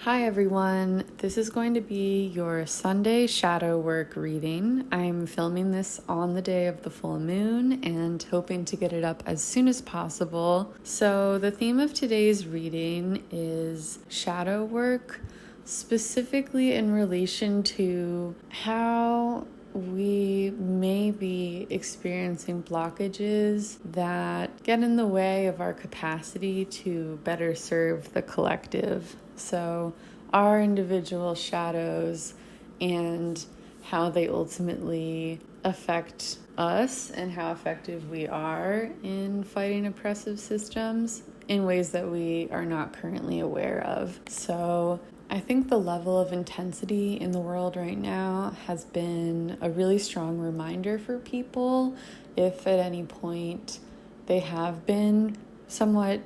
Hi everyone, this is going to be your Sunday shadow work reading. I'm filming this on the day of the full moon and hoping to get it up as soon as possible. So the theme of today's reading is shadow work, specifically in relation to how we may be experiencing blockages that get in the way of our capacity to better serve the collective. So our individual shadows and how they ultimately affect us and how effective we are in fighting oppressive systems in ways that we are not currently aware of. So I think the level of intensity in the world right now has been a really strong reminder for people, if at any point they have been somewhat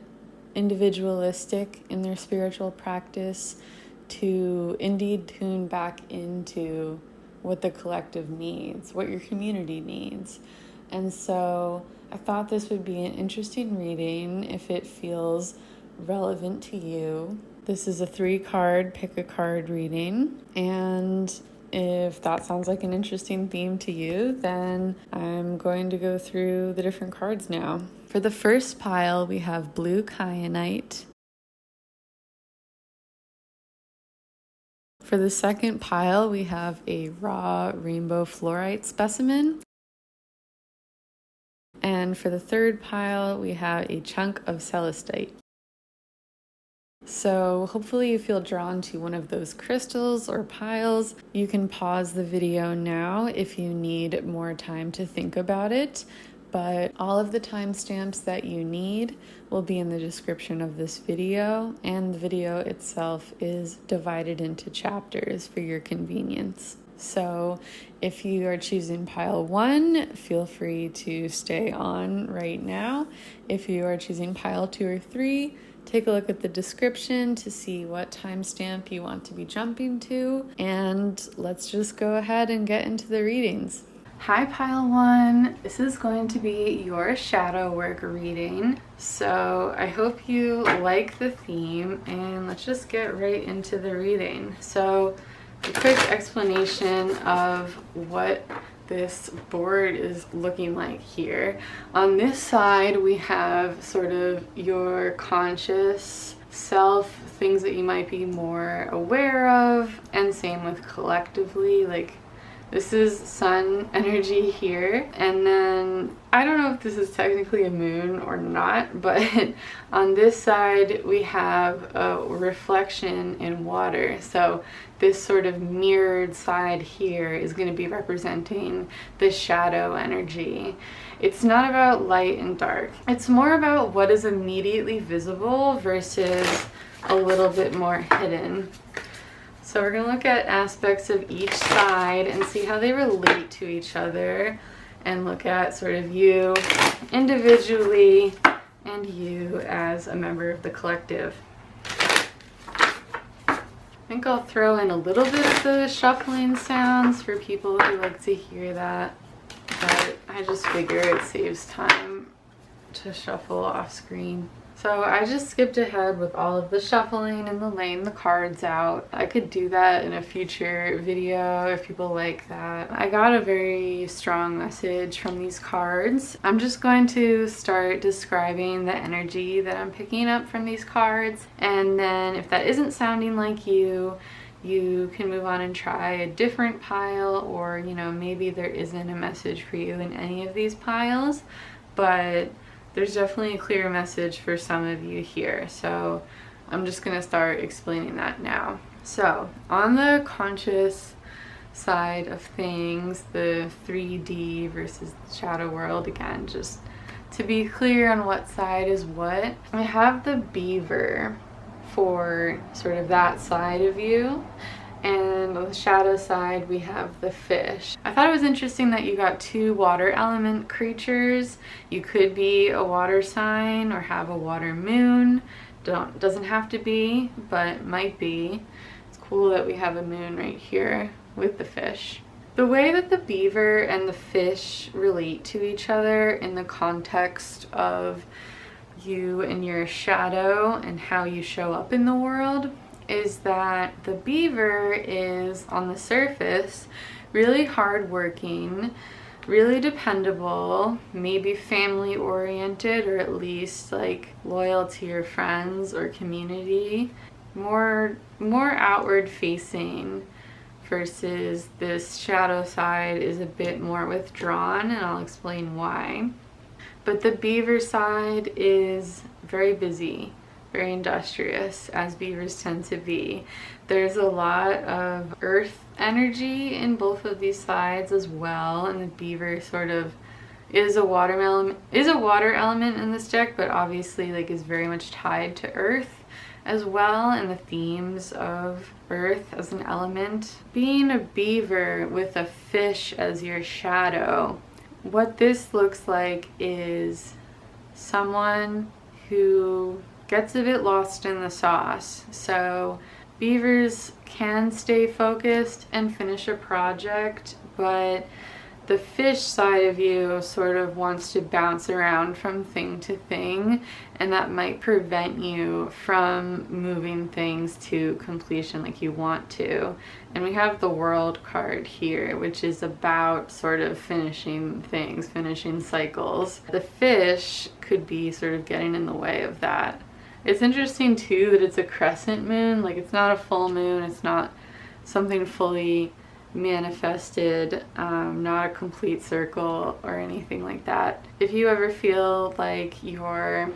individualistic in their spiritual practice, to indeed tune back into what the collective needs, what your community needs. And so I thought this would be an interesting reading if it feels relevant to you. This is a 3-card pick a card reading, and if that sounds like an interesting theme to you, then I'm going to go through the different cards now. For the first pile, we have blue kyanite. For the second pile, we have a raw rainbow fluorite specimen. And for the third pile, we have a chunk of celestite. So hopefully you feel drawn to one of those crystals or piles. You can pause the video now if you need more time to think about it, but all of the timestamps that you need will be in the description of this video, and the video itself is divided into chapters for your convenience. So if you are choosing pile 1, feel free to stay on right now. If you are choosing pile 2 or 3, take a look at the description to see what timestamp you want to be jumping to, and let's just go ahead and get into the readings. Hi pile 1, this is going to be your shadow work reading, so I hope you like the theme, and let's just get right into the reading. So a quick explanation of what this board is looking like here. On this side we have sort of your conscious self, things that you might be more aware of, and same with collectively, like this is sun energy here, and then I don't know if this is technically a moon or not, but on this side we have a reflection in water. So this sort of mirrored side here is going to be representing the shadow energy. It's not about light and dark. It's more about what is immediately visible versus a little bit more hidden. So we're going to look at aspects of each side and see how they relate to each other, and look at sort of you individually and you as a member of the collective. I think I'll throw in a little bit of the shuffling sounds for people who like to hear that, but I just figure it saves time to shuffle off screen. So I just skipped ahead with all of the shuffling and the laying the cards out. I could do that in a future video if people like that. I got a very strong message from these cards. I'm just going to start describing the energy that I'm picking up from these cards, and then if that isn't sounding like you can move on and try a different pile, or maybe there isn't a message for you in any of these piles, but there's definitely a clear message for some of you here. So I'm just going to start explaining that now. So on the conscious side of things, the 3D versus the shadow world, again, just to be clear on what side is what, I have the beaver for sort of that side of you, and on the shadow side we have the fish. I thought it was interesting that you got 2 water element creatures. You could be a water sign or have a water moon. Doesn't have to be, but might be. It's cool that we have a moon right here with the fish. The way that the beaver and the fish relate to each other in the context of you and your shadow and how you show up in the world is that the beaver is, on the surface, really hardworking, really dependable, maybe family oriented, or at least like loyal to your friends or community, more outward facing, versus this shadow side is a bit more withdrawn, and I'll explain why. But the beaver side is very busy, very industrious, as beavers tend to be. There's a lot of earth energy in both of these sides as well, and the beaver sort of is a water element in this deck, but obviously like is very much tied to earth as well, and the themes of earth as an element. Being a beaver with a fish as your shadow, what this looks like is someone who gets a bit lost in the sauce. So beavers can stay focused and finish a project, but the fish side of you sort of wants to bounce around from thing to thing, and that might prevent you from moving things to completion like you want to. And we have the World card here, which is about sort of finishing things, finishing cycles. The fish could be sort of getting in the way of that. It's interesting too that it's a crescent moon, like it's not a full moon, it's not something fully manifested, not a complete circle or anything like that. If you ever feel like your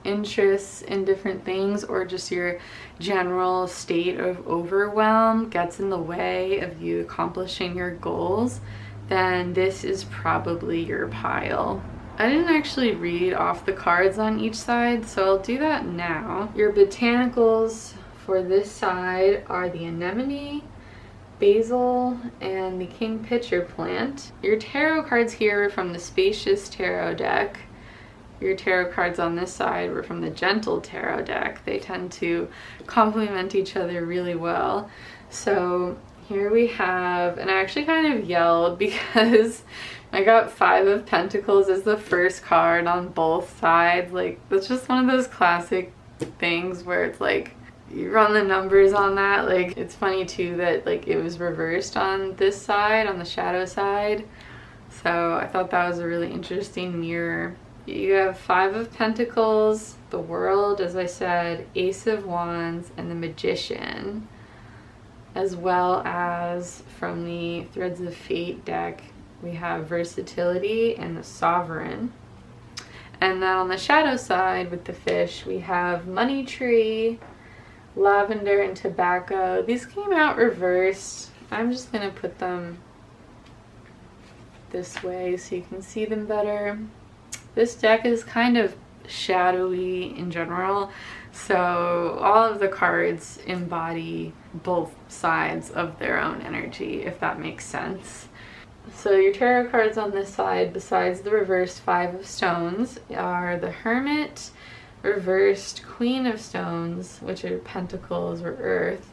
interests in different things or just your general state of overwhelm gets in the way of you accomplishing your goals, then this is probably your pile. I didn't actually read off the cards on each side, so I'll do that now. Your botanicals for this side are the anemone, basil, and the king pitcher plant. Your tarot cards here are from the Spacious Tarot deck. Your tarot cards on this side were from the Gentle Tarot deck. They tend to complement each other really well. So here we have, and I actually kind of yelled because I got 5 of Pentacles as the first card on both sides. Like, that's just one of those classic things where it's like, you run the numbers on that. Like, it's funny too that like it was reversed on this side, on the shadow side. So I thought that was a really interesting mirror. You have 5 of Pentacles, the World, as I said, Ace of Wands, and the Magician, as well as from the Threads of Fate deck, we have Versatility and the Sovereign. And then on the shadow side with the fish, we have Money Tree, Lavender, and Tobacco. These came out reversed. I'm just gonna put them this way so you can see them better. This deck is kind of shadowy in general, so all of the cards embody both sides of their own energy, if that makes sense. So your tarot cards on this side, besides the reversed 5 of Stones, are the Hermit, reversed Queen of Stones, which are Pentacles or Earth,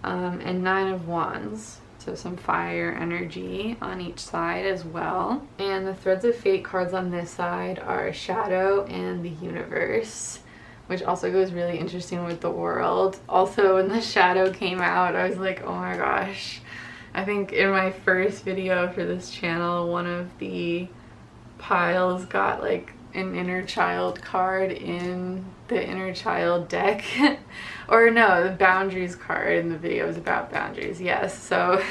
and 9 of Wands. So some fire energy on each side as well. And the Threads of Fate cards on this side are Shadow and the Universe, which also goes really interesting with the World. Also, when the Shadow came out, I was like, oh my gosh. I think in my first video for this channel, one of the piles got like an inner child card in the inner child deck. Or no, the boundaries card in the video is about boundaries. Yes, so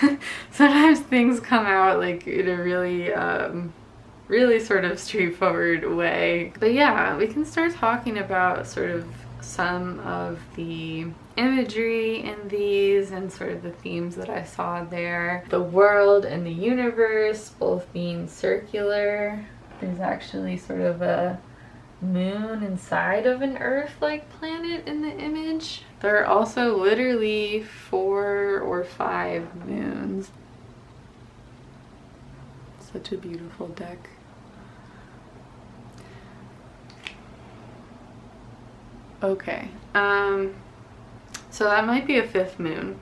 sometimes things come out like in a really really sort of straightforward way. But yeah, we can start talking about sort of some of the imagery in these and sort of the themes that I saw there. The World and the Universe both being circular. There's actually sort of a moon inside of an Earth-like planet in the image. There are also literally 4 or 5 moons. Such a beautiful deck. Okay, so that might be a 5th moon,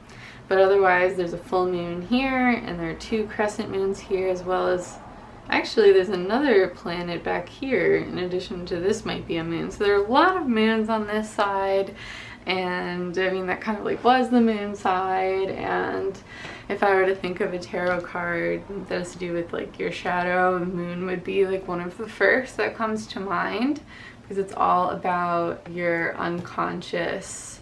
but otherwise there's a full moon here, and there are 2 crescent moons here, as well as, actually there's another planet back here in addition to this might be a moon. So there are a lot of moons on this side, And I mean, that kind of like was the moon side. And if I were to think of a tarot card that has to do with like your shadow, moon would be like one of the first that comes to mind, because it's all about your unconscious.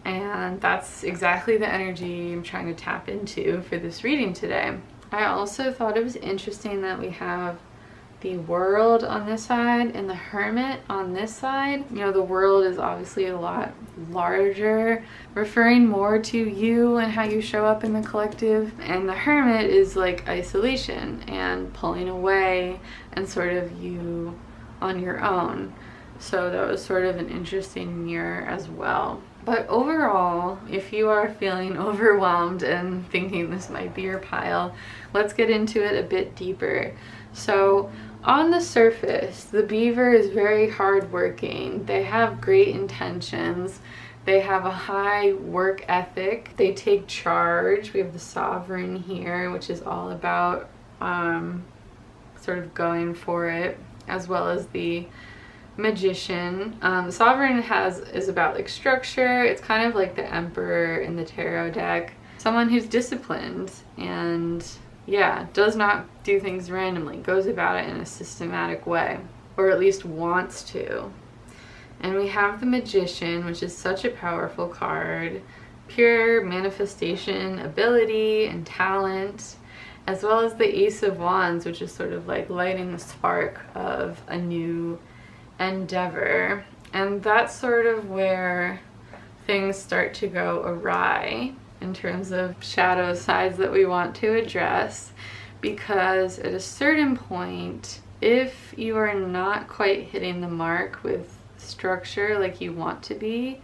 And that's exactly the energy I'm trying to tap into for this reading today. I also thought it was interesting that we have the World on this side and the Hermit on this side. You know, the World is obviously a lot larger, referring more to you and how you show up in the collective. And the Hermit is like isolation and pulling away and sort of you on your own. So that was sort of an interesting mirror as well. But overall, if you are feeling overwhelmed and thinking this might be your pile, let's get into it a bit deeper. So on the surface, the beaver is very hardworking. They have great intentions. They have a high work ethic. They take charge. We have the Sovereign here, which is all about sort of going for it, as well as the Magician. The Sovereign is about like structure. It's kind of like the Emperor in the tarot deck. Someone who's disciplined and yeah, does not do things randomly, goes about it in a systematic way, or at least wants to. And we have the Magician, which is such a powerful card. Pure manifestation, ability, and talent, as well as the Ace of Wands, which is sort of like lighting the spark of a new endeavor. And that's sort of where things start to go awry in terms of shadow sides that we want to address, because at a certain point, if you are not quite hitting the mark with structure like you want to be,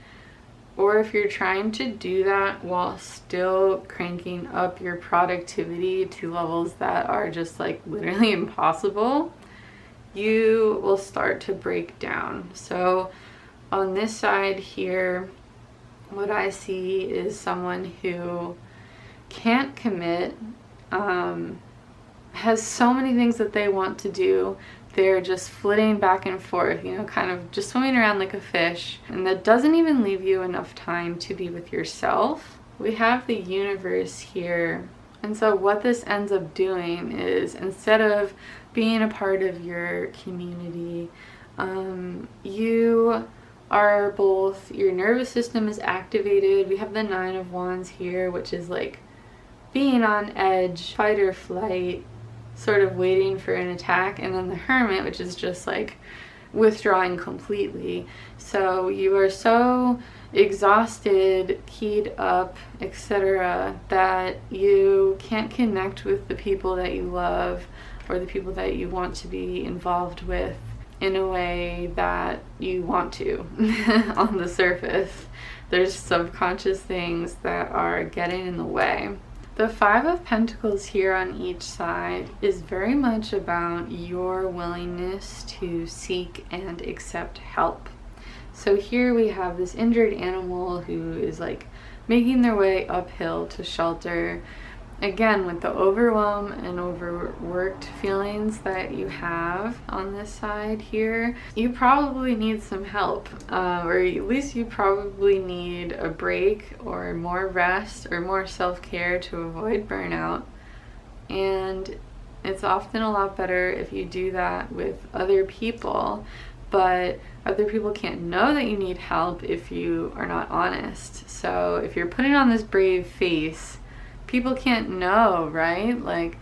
or if you're trying to do that while still cranking up your productivity to levels that are just like literally impossible, you will start to break down. So on this side here, what I see is someone who can't commit, has so many things that they want to do. They're just flitting back and forth, you know, kind of just swimming around like a fish. And that doesn't even leave you enough time to be with yourself. We have the Universe here. And so what this ends up doing is, instead of being a part of your community, you are both, your nervous system is activated. We have the Nine of Wands here, which is like being on edge, fight or flight, sort of waiting for an attack. And then the Hermit, which is just like withdrawing completely. So you are so exhausted, keyed up, etc., that you can't connect with the people that you love or the people that you want to be involved with in a way that you want to. On the surface, there's subconscious things that are getting in the way. The Five of Pentacles here on each side is very much about your willingness to seek and accept help. So here we have this injured animal who is like making their way uphill to shelter. Again, with the overwhelm and overworked feelings that you have on this side here, you probably need some help, or at least you probably need a break or more rest or more self-care to avoid burnout. And it's often a lot better if you do that with other people, but other people can't know that you need help if you are not honest. So if you're putting on this brave face, people can't know, right? Like,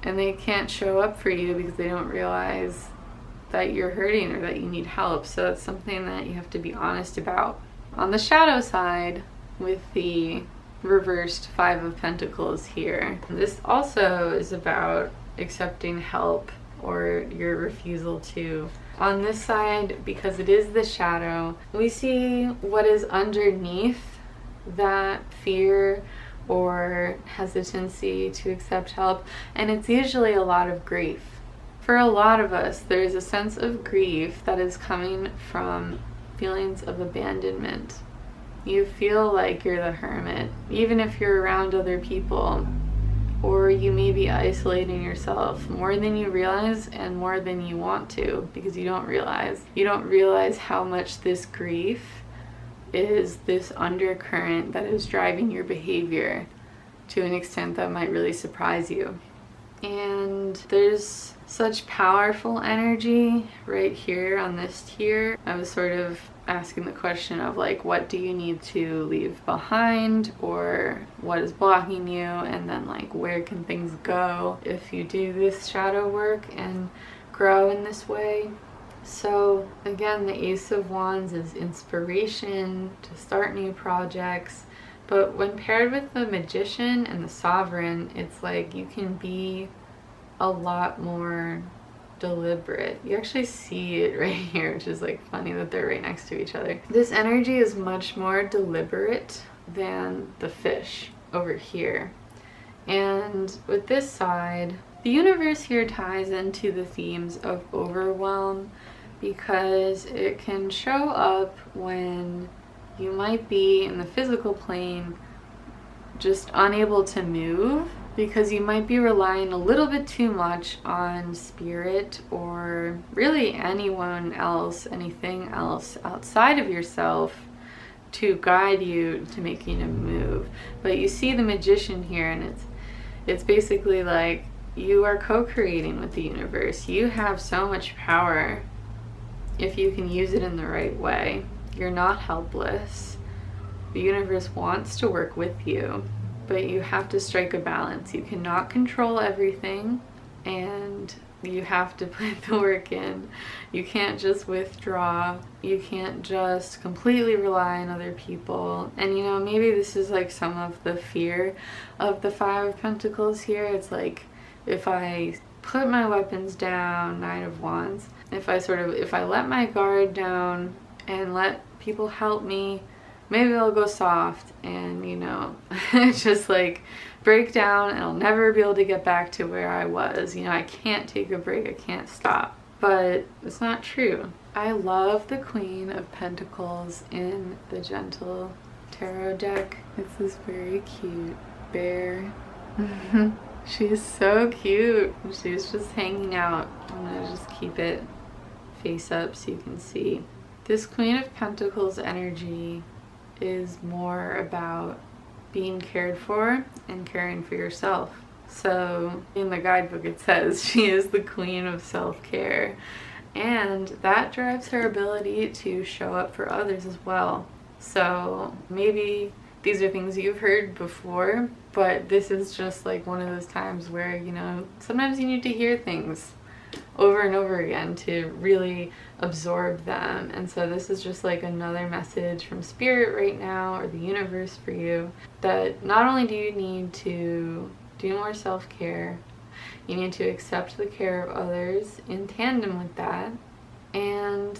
and they can't show up for you because they don't realize that you're hurting or that you need help. So it's something that you have to be honest about. On the shadow side, with the reversed Five of Pentacles here, this also is about accepting help or your refusal to. On this side, because it is the shadow, we see what is underneath that fear or hesitancy to accept help, and it's usually a lot of grief. For a lot of us, there's a sense of grief that is coming from feelings of abandonment. You feel like you're the hermit, even if you're around other people, or you may be isolating yourself more than you realize and more than you want to, because you don't realize how much this grief is this undercurrent that is driving your behavior to an extent that might really surprise you. And there's such powerful energy right here on this tier. I was sort of asking the question of like, what do you need to leave behind, or what is blocking you, and then like, where can things go if you do this shadow work and grow in this way. So again, the Ace of Wands is inspiration to start new projects, but when paired with the Magician and the Sovereign, it's like you can be a lot more deliberate. You actually see it right here, which is like funny that they're right next to each other. This energy is much more deliberate than the Fish over here. And with this side, the universe here ties into the themes of overwhelm, because it can show up when you might be in the physical plane just unable to move, because you might be relying a little bit too much on spirit, or really anyone else, anything else outside of yourself, to guide you to making a move. But you see the Magician here, and it's basically like you are co-creating with the universe. You have so much power if you can use it in the right way. You're not helpless. The universe wants to work with you, but you have to strike a balance. You cannot control everything, and you have to put the work in. You can't just withdraw. You can't just completely rely on other people. And you know, maybe this is like some of the fear of the Five of Pentacles here. It's like, if I put my weapons down, Knight of Wands, if I let my guard down and let people help me, maybe I'll go soft and, you know, just like break down, and I'll never be able to get back to where I was. You know, I can't take a break, I can't stop. But it's not true. I love the Queen of Pentacles in the Gentle Tarot deck. It's this very cute bear. She is so cute. She's just hanging out. I'm gonna just keep it face up so you can see. This Queen of Pentacles energy is more about being cared for and caring for yourself. So in the guidebook it says she is the queen of self-care, and that drives her ability to show up for others as well. So maybe these are things you've heard before, but this is just like one of those times where, you know, sometimes you need to hear things over and over again to really absorb them. And so this is just like another message from Spirit right now, or the universe for you, that not only do you need to do more self-care, you need to accept the care of others in tandem with that, and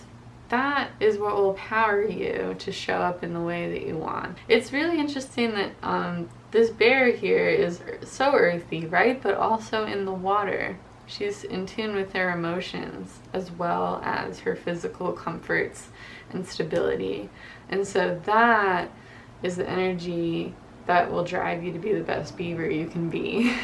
that is what will power you to show up in the way that you want. It's really interesting that this bear here is so earthy, right? But also in the water. She's in tune with her emotions as well as her physical comforts and stability. And so that is the energy that will drive you to be the best beaver you can be.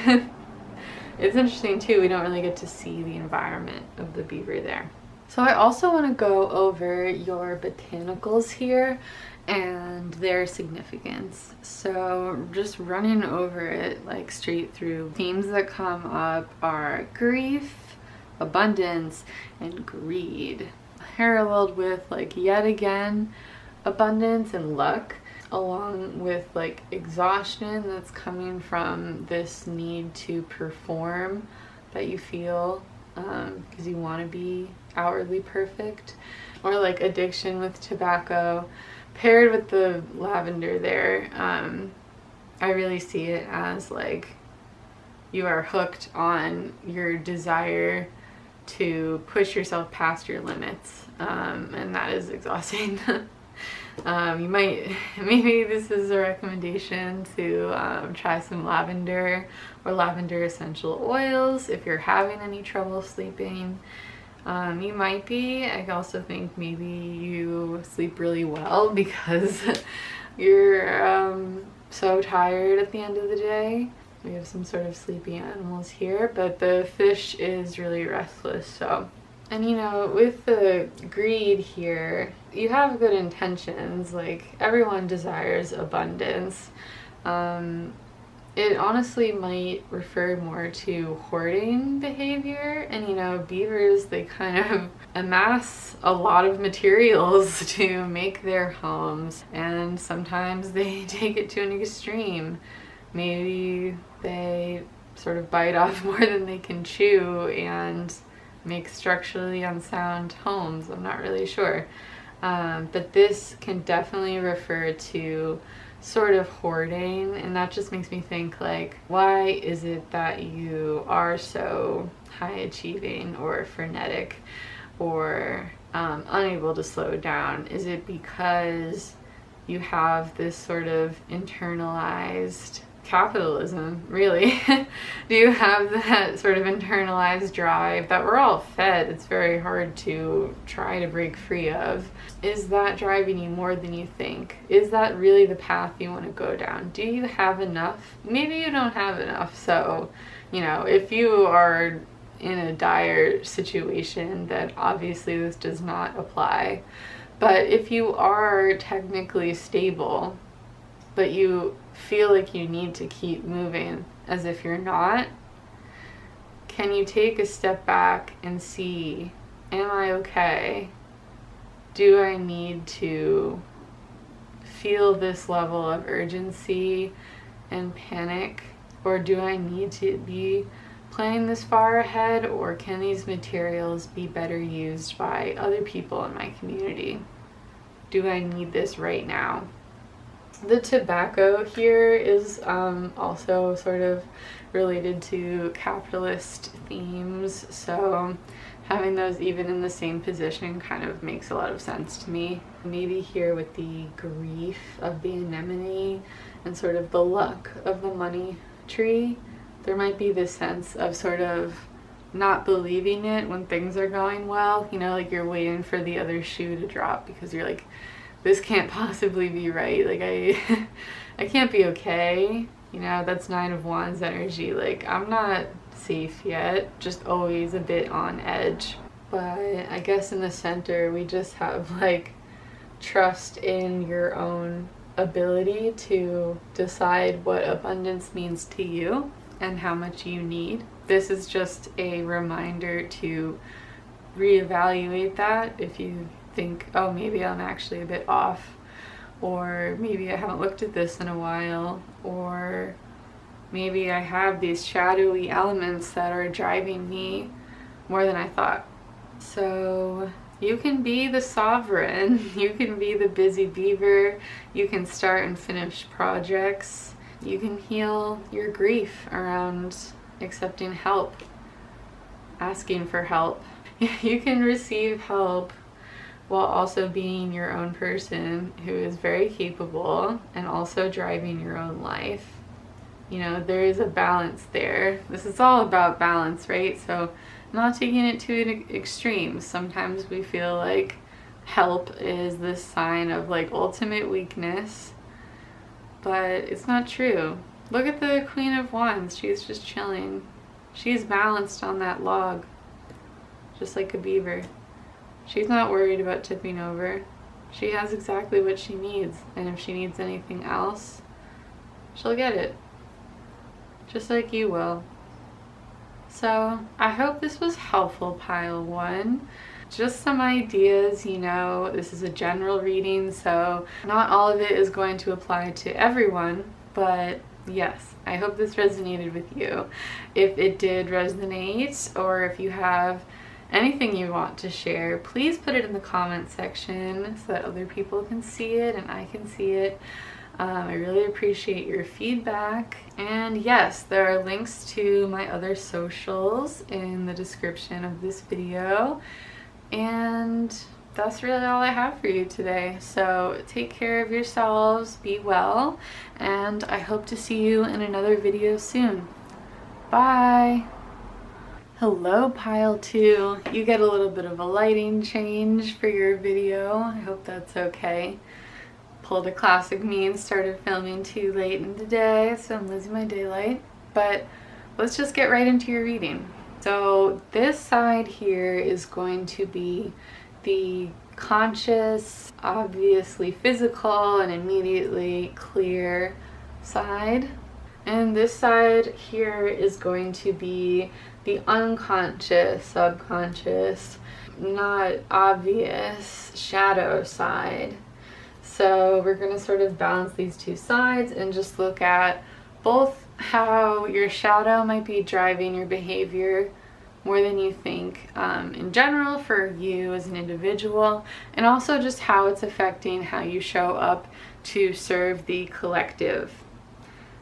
It's interesting too, we don't really get to see the environment of the beaver there. So I also want to go over your botanicals here and their significance. So just running over it like straight through, themes that come up are grief, abundance, and greed, paralleled with like yet again abundance and luck, along with like exhaustion that's coming from this need to perform that you feel because you want to be outwardly perfect, or like addiction with tobacco. Paired with the lavender there, I really see it as like you are hooked on your desire to push yourself past your limits, and that is exhausting. Maybe this is a recommendation to try some lavender or lavender essential oils if you're having any trouble sleeping. You might be. I also think maybe you sleep really well because you're so tired at the end of the day. We have some sort of sleepy animals here, but the fish is really restless, so And you know, with the greed here, you have good intentions, like everyone desires abundance. It honestly might refer more to hoarding behavior, and you know, beavers, they kind of amass a lot of materials to make their homes, and sometimes they take it to an extreme. Maybe they sort of bite off more than they can chew and make structurally unsound homes. I'm not really sure. But this can definitely refer to sort of hoarding, and that just makes me think, like, why is it that you are so high achieving or frenetic or unable to slow down? Is it because you have this sort of internalized capitalism, really? Do you have that sort of internalized drive that we're all fed? It's very hard to try to break free of. Is that driving you more than you think? Is that really the path you want to go down? Do you have enough? Maybe you don't have enough. So, you know, if you are in a dire situation, then obviously this does not apply. But if you are technically stable, but you feel like you need to keep moving as if you're not, can you take a step back and see, am I okay? Do I need to feel this level of urgency and panic? Or do I need to be planning this far ahead? Or can these materials be better used by other people in my community? Do I need this right now? The tobacco here is also sort of related to capitalist themes, so having those even in the same position kind of makes a lot of sense to me. Maybe here with the grief of the anemone and sort of the luck of the money tree, there might be this sense of sort of not believing it when things are going well. You know, like you're waiting for the other shoe to drop because you're like, this can't possibly be right. Like I can't be okay. You know, that's 9 of Wands energy. Like, I'm not safe yet, just always a bit on edge. But I guess in the center, we just have like trust in your own ability to decide what abundance means to you and how much you need. This is just a reminder to reevaluate that if you think, oh, maybe I'm actually a bit off, or maybe I haven't looked at this in a while, or maybe I have these shadowy elements that are driving me more than I thought. So you can be the sovereign, you can be the busy beaver, you can start and finish projects, you can heal your grief around accepting help, asking for help. You can receive help while also being your own person who is very capable and also driving your own life. You know, there is a balance there. This is all about balance, right? So not taking it to an extreme. Sometimes we feel like help is this sign of like ultimate weakness, but it's not true. Look at the Queen of Wands. She's just chilling. She's balanced on that log, just like a beaver. She's not worried about tipping over. She has exactly what she needs, and if she needs anything else, she'll get it. Just like you will. So I hope this was helpful, pile one. Just some ideas, you know, this is a general reading, so not all of it is going to apply to everyone, but yes, I hope this resonated with you. If it did resonate, or if you have anything you want to share, please put it in the comment section so that other people can see it and I can see it. I really appreciate your feedback. And yes, there are links to my other socials in the description of this video. And that's really all I have for you today. So take care of yourselves, be well, and I hope to see you in another video soon. Bye! Hello, pile 2. You get a little bit of a lighting change for your video. I hope that's okay. Pulled a classic me and started filming too late in the day, so I'm losing my daylight. But let's just get right into your reading. So this side here is going to be the conscious, obviously physical and immediately clear side. And this side here is going to be the unconscious, subconscious, not obvious shadow side. So we're going to sort of balance these two sides and just look at both how your shadow might be driving your behavior more than you think in general for you as an individual, and also just how it's affecting how you show up to serve the collective.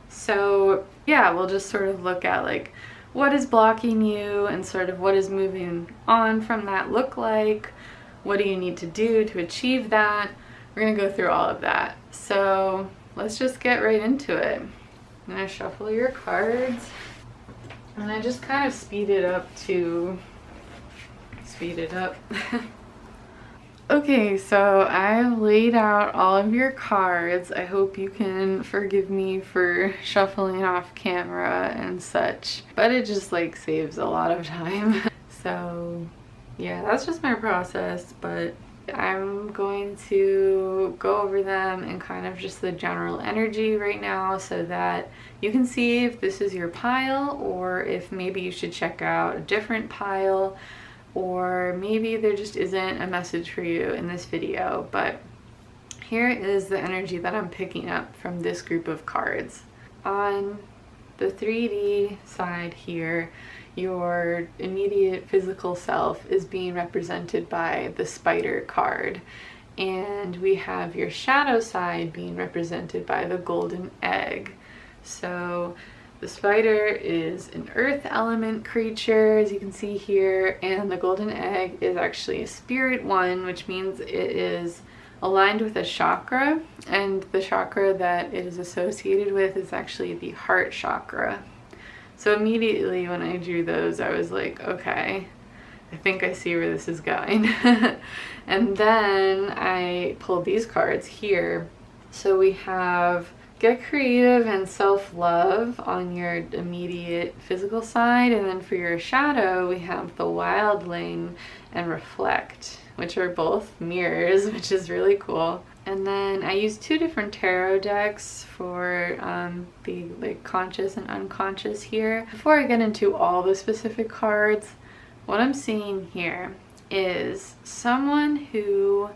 So yeah, we'll just sort of look at like what is blocking you and sort of what is moving on from that look like. What do you need to do to achieve that? We're gonna go through all of that. So let's just get right into it. I'm gonna shuffle your cards, and I just kind of speed it up to speed it up. Okay, so I've laid out all of your cards. I hope you can forgive me for shuffling off camera and such, but it just like saves a lot of time. So yeah, that's just my process, but I'm going to go over them and kind of just the general energy right now so that you can see if this is your pile or if maybe you should check out a different pile, or maybe there just isn't a message for you in this video. But here is the energy that I'm picking up from this group of cards. On the 3D side here, your immediate physical self is being represented by the spider card, and we have your shadow side being represented by the golden egg. So the spider is an earth element creature, as you can see here, and the golden egg is actually a spirit one, which means it is aligned with a chakra, and the chakra that it is associated with is actually the heart chakra. So immediately when I drew those, I was like, okay, I think I see where this is going. And then I pulled these cards here. So we have get creative and self-love on your immediate physical side, and then for your shadow we have the wildling and reflect, which are both mirrors, which is really cool. And then I used two different tarot decks for the like conscious and unconscious here. Before I get into all the specific cards, what I'm seeing here is someone who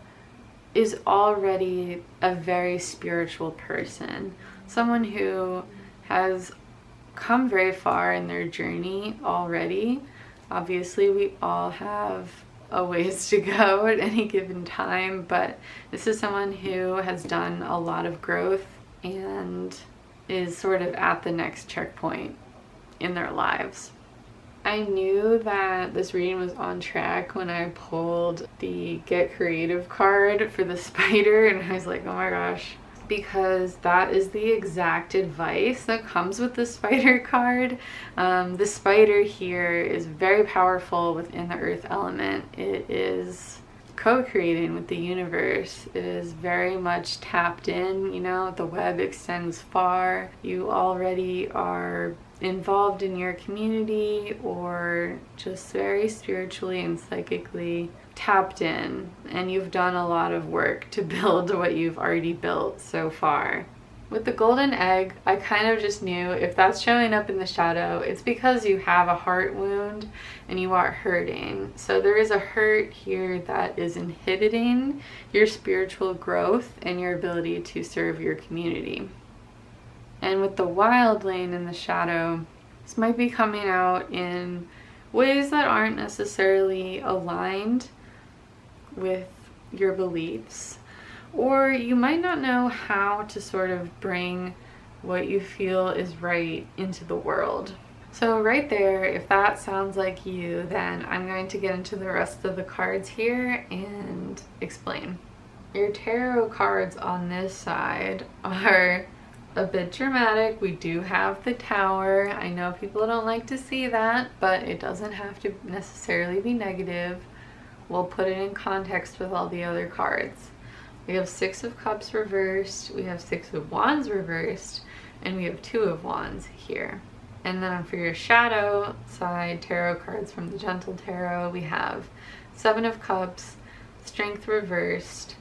is already a very spiritual person, someone who has come very far in their journey already. Obviously, we all have a ways to go at any given time, but this is someone who has done a lot of growth and is sort of at the next checkpoint in their lives. I knew that this reading was on track when I pulled the Get Creative card for the spider, and I was like, oh my gosh, because that is the exact advice that comes with the spider card. The spider here is very powerful within the earth element. It is co-creating with the universe. It is very much tapped in, you know, the web extends far. You already are involved in your community or just very spiritually and psychically tapped in, and you've done a lot of work to build what you've already built so far. With the golden egg, I kind of just knew if that's showing up in the shadow, it's because you have a heart wound and you are hurting. So there is a hurt here that is inhibiting your spiritual growth and your ability to serve your community. And with the wildling in the shadow, this might be coming out in ways that aren't necessarily aligned with your beliefs, or you might not know how to sort of bring what you feel is right into the world. So right there, if that sounds like you, then I'm going to get into the rest of the cards here and explain. Your tarot cards on this side are a bit dramatic. We do have the Tower. I know people don't like to see that, but it doesn't have to necessarily be negative. We'll put it in context with all the other cards. We have Six of Cups reversed, we have Six of Wands reversed, and we have Two of Wands here. And then for your shadow side tarot cards from the Gentle Tarot, we have Seven of Cups, Strength reversed,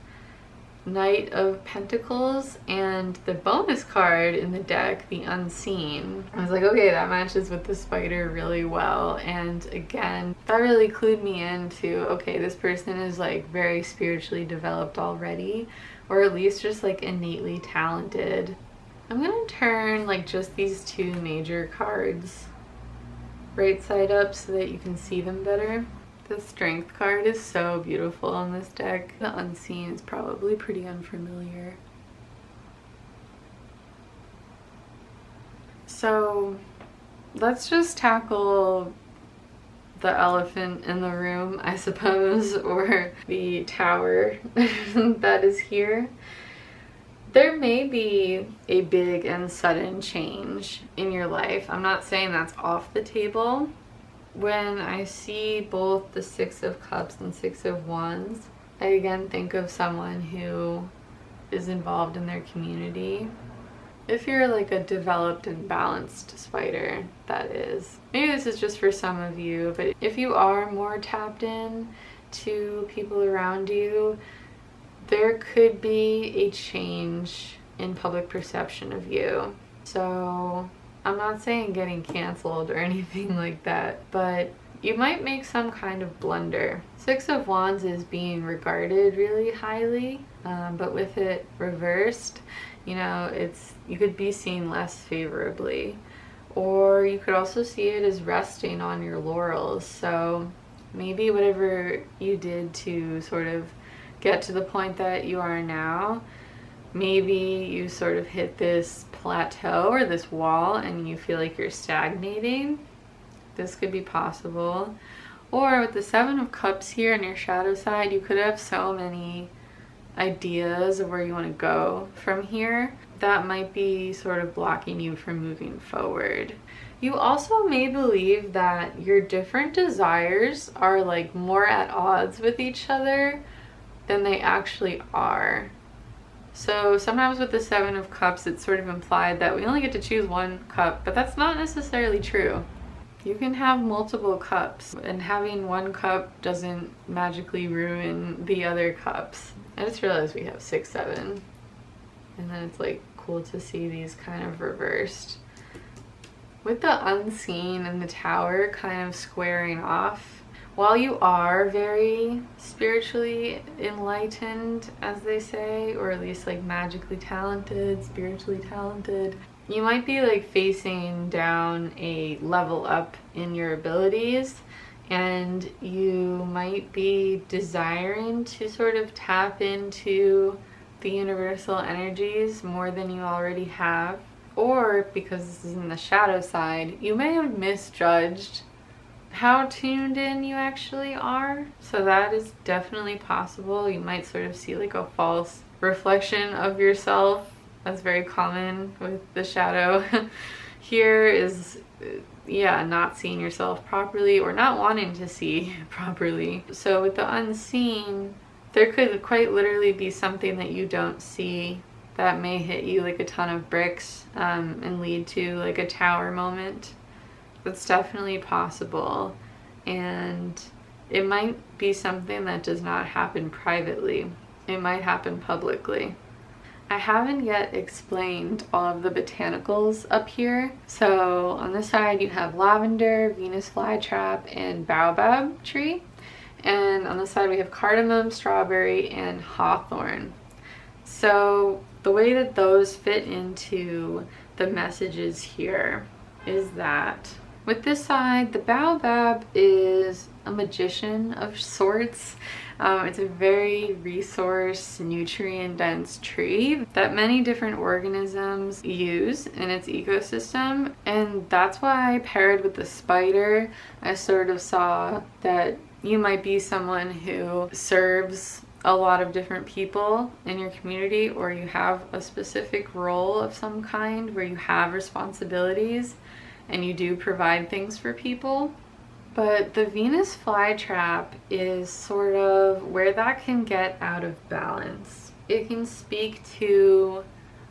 Knight of Pentacles, and the bonus card in the deck, the Unseen. I was like, okay, that matches with the spider really well. And again, that really clued me into, okay, this person is like very spiritually developed already, or at least just like innately talented. I'm gonna turn like just these two major cards right side up so that you can see them better. The Strength card is so beautiful in this deck. The Unseen is probably pretty unfamiliar. So let's just tackle the elephant in the room, I suppose, or the tower that is here. There may be a big and sudden change in your life. I'm not saying that's off the table. When I see both the Six of Cups and Six of Wands, I again think of someone who is involved in their community. If you're like a developed and balanced spider, that is. Maybe this is just for some of you, but if you are more tapped in to people around you, there could be a change in public perception of you. So I'm not saying getting canceled or anything like that, but you might make some kind of blunder. Six of Wands is being regarded really highly, but with it reversed, you know, you could be seen less favorably. Or you could also see it as resting on your laurels. So maybe whatever you did to sort of get to the point that you are now, maybe you sort of hit this plateau or this wall and you feel like you're stagnating. This could be possible. Or with the Seven of Cups here on your shadow side, you could have so many ideas of where you want to go from here that might be sort of blocking you from moving forward. You also may believe that your different desires are like more at odds with each other than they actually are. So sometimes with the Seven of Cups, it's sort of implied that we only get to choose one cup, but that's not necessarily true. You can have multiple cups, and having one cup doesn't magically ruin the other cups. I just realized we have 6, 7, and then it's like cool to see these kind of reversed. With the Unseen and the Tower kind of squaring off, while you are very spiritually enlightened, as they say, or at least like magically talented, spiritually talented, you might be like facing down a level up in your abilities, and you might be desiring to sort of tap into the universal energies more than you already have. Or because this is in the shadow side, you may have misjudged how tuned in you actually are. So that is definitely possible. You might sort of see like a false reflection of yourself. That's very common with the shadow. Here is, yeah, not seeing yourself properly or not wanting to see properly. So with the Unseen, there could quite literally be something that you don't see that may hit you like a ton of bricks and lead to like a tower moment. That's definitely possible, and it might be something that does not happen privately. It might happen publicly. I haven't yet explained all of the botanicals up here. So on this side you have lavender, Venus flytrap, and baobab tree. And on this side we have cardamom, strawberry, and hawthorn. So the way that those fit into the messages here is that with this side, the baobab is a magician of sorts. It's a very resource, nutrient-dense tree that many different organisms use in its ecosystem. And that's why paired with the spider, I sort of saw that you might be someone who serves a lot of different people in your community, or you have a specific role of some kind where you have responsibilities and you do provide things for people. But the Venus flytrap is sort of where that can get out of balance. It can speak to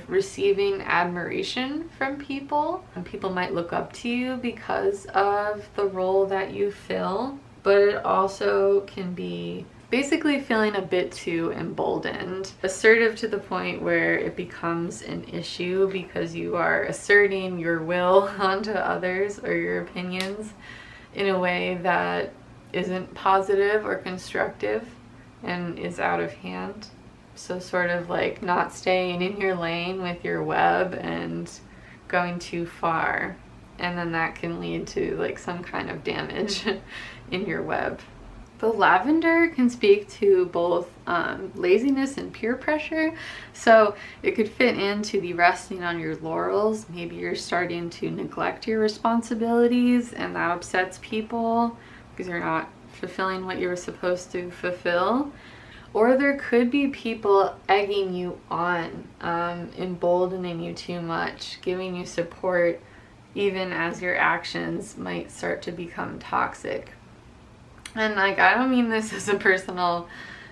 receiving admiration from people, and people might look up to you because of the role that you fill, but it also can be basically feeling a bit too emboldened, assertive to the point where it becomes an issue because you are asserting your will onto others or your opinions in a way that isn't positive or constructive and is out of hand. So sort of like not staying in your lane with your web and going too far, and then that can lead to like some kind of damage in your web. The lavender can speak to both laziness and peer pressure, so it could fit into the resting on your laurels. Maybe you're starting to neglect your responsibilities and that upsets people because you're not fulfilling what you were supposed to fulfill. Or there could be people egging you on, emboldening you too much, giving you support even as your actions might start to become toxic. And like, I don't mean this as a personal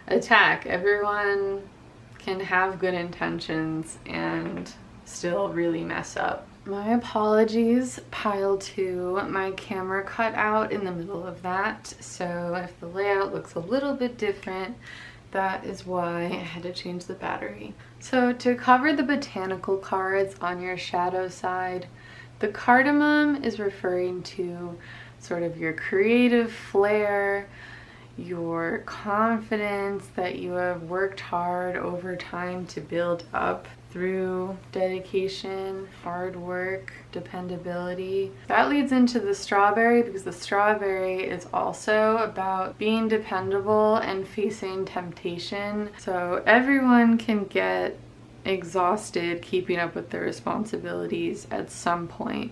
attack. Everyone can have good intentions and still really mess up. My apologies, pile 2. My camera cut out in the middle of that, so if the layout looks a little bit different, that is why I had to change the battery. So to cover the botanical cards on your shadow side, the cardamom is referring to sort of your creative flair, your confidence that you have worked hard over time to build up through dedication, hard work, dependability. That leads into the strawberry, because the strawberry is also about being dependable and facing temptation. So everyone can get exhausted keeping up with their responsibilities at some point.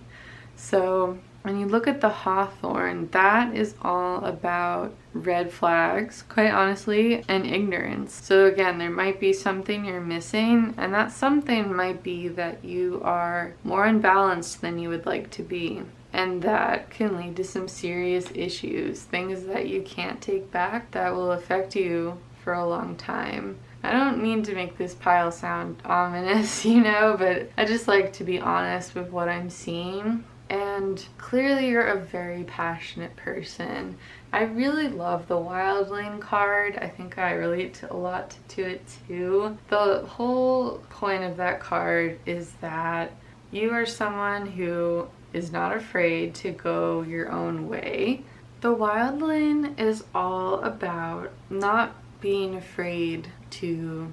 So when you look at the hawthorn, that is all about red flags, quite honestly, and ignorance. So again, there might be something you're missing, and that something might be that you are more unbalanced than you would like to be. And that can lead to some serious issues, things that you can't take back that will affect you for a long time. I don't mean to make this pile sound ominous, you know, but I just like to be honest with what I'm seeing. And clearly you're a very passionate person. I really love the wildling card. I think I relate a lot to it too. The whole point of that card is that you are someone who is not afraid to go your own way. The wildling is all about not being afraid to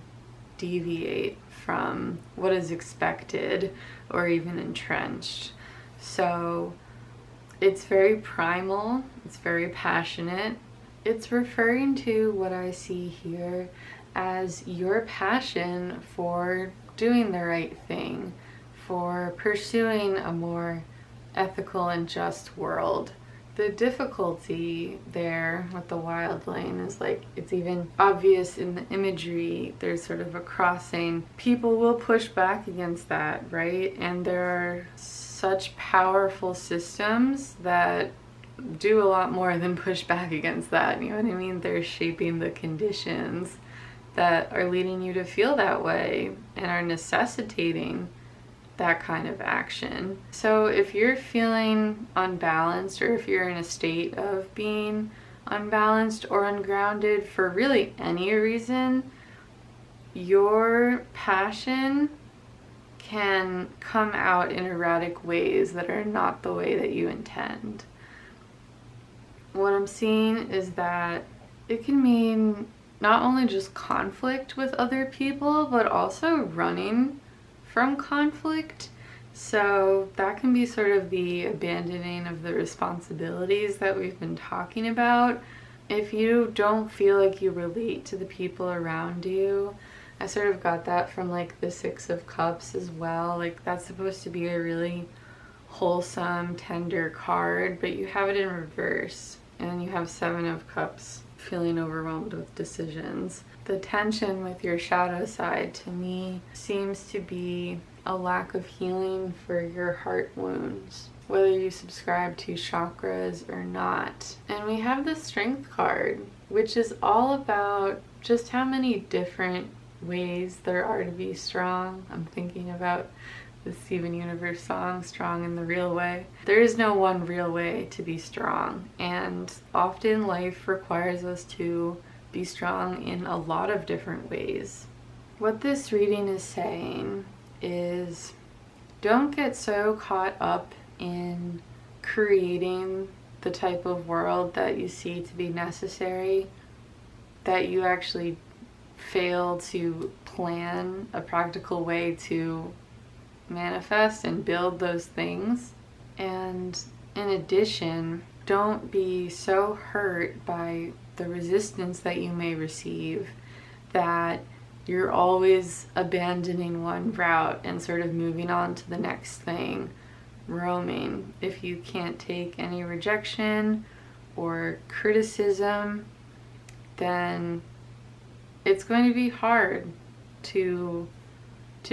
deviate from what is expected or even entrenched. So it's very primal, it's very passionate. It's referring to what I see here as your passion for doing the right thing, for pursuing a more ethical and just world. The difficulty there with the wildling is like, it's even obvious in the imagery. There's sort of a crossing. People will push back against that, right? And there are such powerful systems that do a lot more than push back against that, you know what I mean? They're shaping the conditions that are leading you to feel that way and are necessitating that kind of action. So if you're feeling unbalanced, or if you're in a state of being unbalanced or ungrounded for really any reason, your passion can come out in erratic ways that are not the way that you intend. What I'm seeing is that it can mean not only just conflict with other people, but also running from conflict. So that can be sort of the abandoning of the responsibilities that we've been talking about. If you don't feel like you relate to the people around you, I sort of got that from like the 6 of Cups as well. Like, that's supposed to be a really wholesome, tender card, but you have it in reverse, and you have 7 of Cups, feeling overwhelmed with decisions. The tension with your shadow side, to me, seems to be a lack of healing for your heart wounds, whether you subscribe to chakras or not. And we have the Strength card, which is all about just how many different ways there are to be strong. I'm thinking about the Steven Universe song, Strong in the Real Way. There is no one real way to be strong, and often life requires us to be strong in a lot of different ways. What this reading is saying is, don't get so caught up in creating the type of world that you see to be necessary that you actually fail to plan a practical way to manifest and build those things. And in addition, don't be so hurt by the resistance that you may receive that you're always abandoning one route and sort of moving on to the next thing, roaming. If you can't take any rejection or criticism, then it's going to be hard to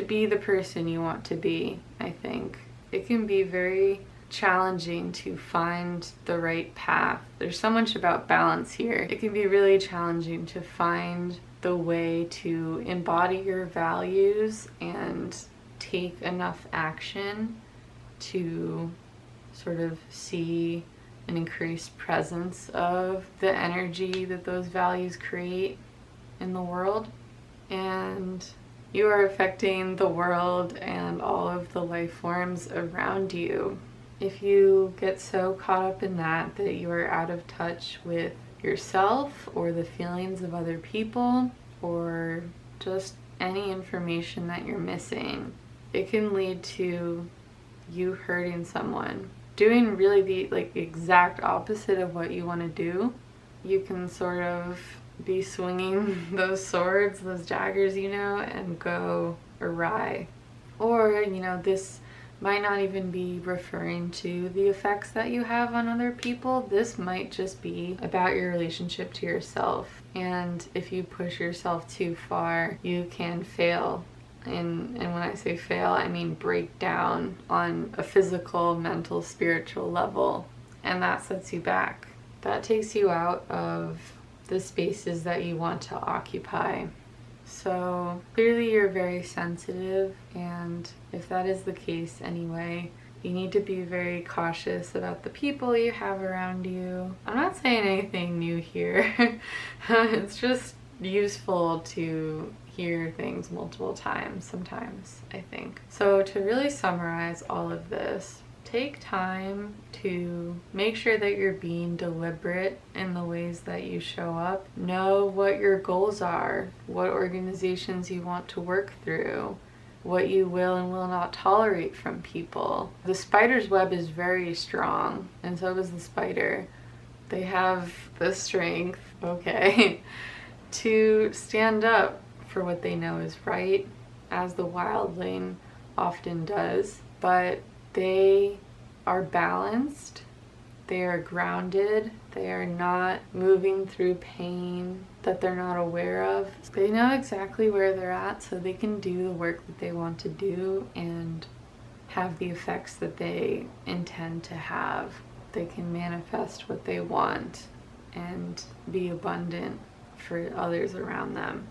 be the person you want to be, I think. It can be very challenging to find the right path. There's so much about balance here. It can be really challenging to find the way to embody your values and take enough action to sort of see an increased presence of the energy that those values create in the world. And you are affecting the world and all of the life forms around you. If you get so caught up in that you are out of touch with yourself or the feelings of other people or just any information that you're missing, it can lead to you hurting someone, doing really the exact opposite of what you want to do. You can sort of be swinging those swords, those daggers, and go awry. Or, this might not even be referring to the effects that you have on other people. This might just be about your relationship to yourself. And if you push yourself too far, you can fail. And when I say fail, I mean break down on a physical, mental, spiritual level. And that sets you back. That takes you out of the spaces that you want to occupy. So clearly you're very sensitive, and if that is the case anyway, you need to be very cautious about the people you have around you. I'm not saying anything new here. It's just useful to hear things multiple times sometimes, I think. So to really summarize all of this, take time to make sure that you're being deliberate in the ways that you show up. Know what your goals are, what organizations you want to work through, what you will and will not tolerate from people. The spider's web is very strong, and so is the spider. They have the strength, to stand up for what they know is right, as the wildling often does, but they are balanced, they are grounded, they are not moving through pain that they're not aware of. They know exactly where they're at, so they can do the work that they want to do and have the effects that they intend to have. They can manifest what they want and be abundant for others around them.